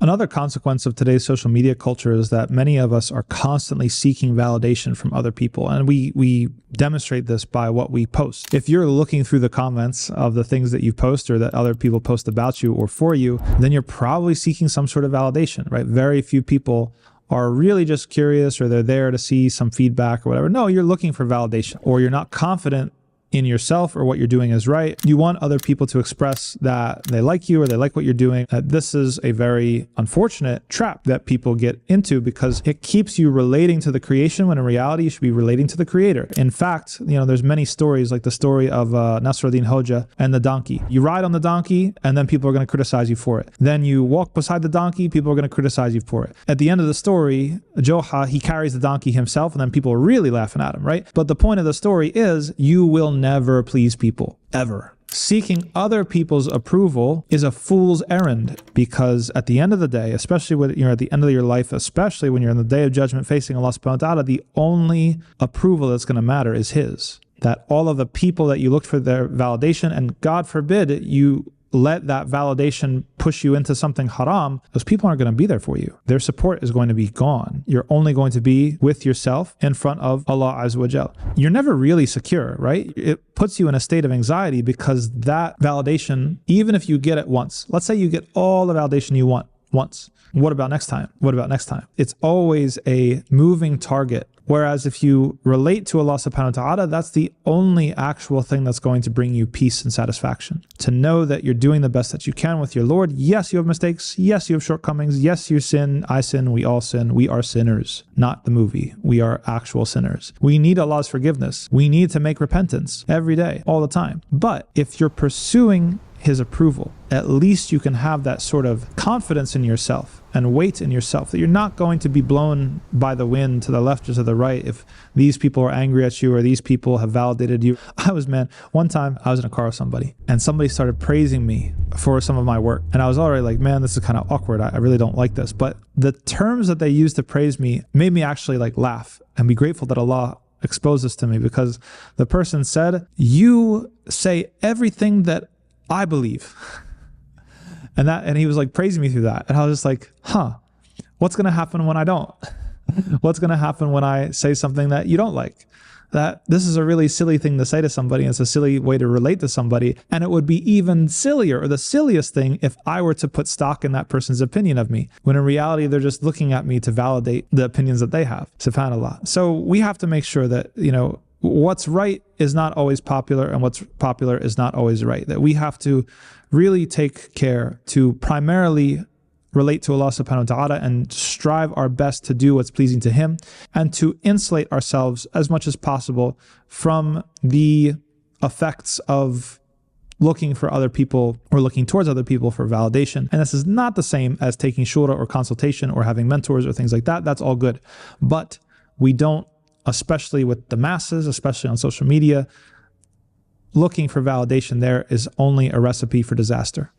Another consequence of today's social media culture is that many of us are constantly seeking validation from other people. And we demonstrate this by what we post. If you're looking through the comments of the things that you post or that other people post about you or for you, then you're probably seeking some sort of validation, right? Very few people are really just curious, or they're there to see some feedback or whatever. No, you're looking for validation, or you're not confident in yourself or what you're doing is right. You want other people to express that they like you or they like what you're doing. This is a very unfortunate trap that people get into, because it keeps you relating to the creation when in reality you should be relating to the creator. In fact, there's many stories, like the story of Nasruddin Hoja and the donkey. You ride on the donkey and then people are going to criticize you for it. Then you walk beside the donkey, people are going to criticize you for it. At the end of the story, Joha, he carries the donkey himself and then people are really laughing at him, right? But the point of the story is you will never please people, ever. Seeking other people's approval is a fool's errand, because at the end of the day, especially when you're at the end of your life, especially when you're in the day of judgment facing Allah subhanahu wa ta'ala, the only approval that's going to matter is His. That all of the people that you looked for their validation, and God forbid you let that validation push you into something haram, those people aren't going to be there for you. Their support is going to be gone. You're only going to be with yourself in front of Allah Azza wa Jal. You're never really secure, right? It puts you in a state of anxiety, because that validation, even if you get it once, let's say you get all the validation you want once. What about next time? What about next time? It's always a moving target. Whereas if you relate to Allah subhanahu wa ta'ala, that's the only actual thing that's going to bring you peace and satisfaction. To know that you're doing the best that you can with your Lord. Yes, you have mistakes. Yes, you have shortcomings. Yes, you sin. I sin. We all sin. We are sinners, not the movie. We are actual sinners. We need Allah's forgiveness. We need to make repentance every day, all the time. But if you're pursuing His approval, at least you can have that sort of confidence in yourself and weight in yourself, that you're not going to be blown by the wind to the left or to the right if these people are angry at you or these people have validated you. One time I was in a car with somebody and somebody started praising me for some of my work. And I was already like, man, this is kind of awkward. I really don't like this. But the terms that they used to praise me made me actually laugh and be grateful that Allah exposed this to me, because the person said, you say everything that I believe. And he was praising me through that. And I was just like, what's going to happen when I don't? What's going to happen when I say something that you don't like? That this is a really silly thing to say to somebody. And it's a silly way to relate to somebody. And it would be even sillier, or the silliest thing, if I were to put stock in that person's opinion of me, when in reality, they're just looking at me to validate the opinions that they have. SubhanAllah. So we have to make sure that, what's right is not always popular, and what's popular is not always right. That we have to really take care to primarily relate to Allah subhanahu wa ta'ala and strive our best to do what's pleasing to Him, and to insulate ourselves as much as possible from the effects of looking for other people or looking towards other people for validation. And this is not the same as taking shura or consultation or having mentors or things like that. That's all good. But we don't, especially with the masses, especially on social media, looking for validation there is only a recipe for disaster.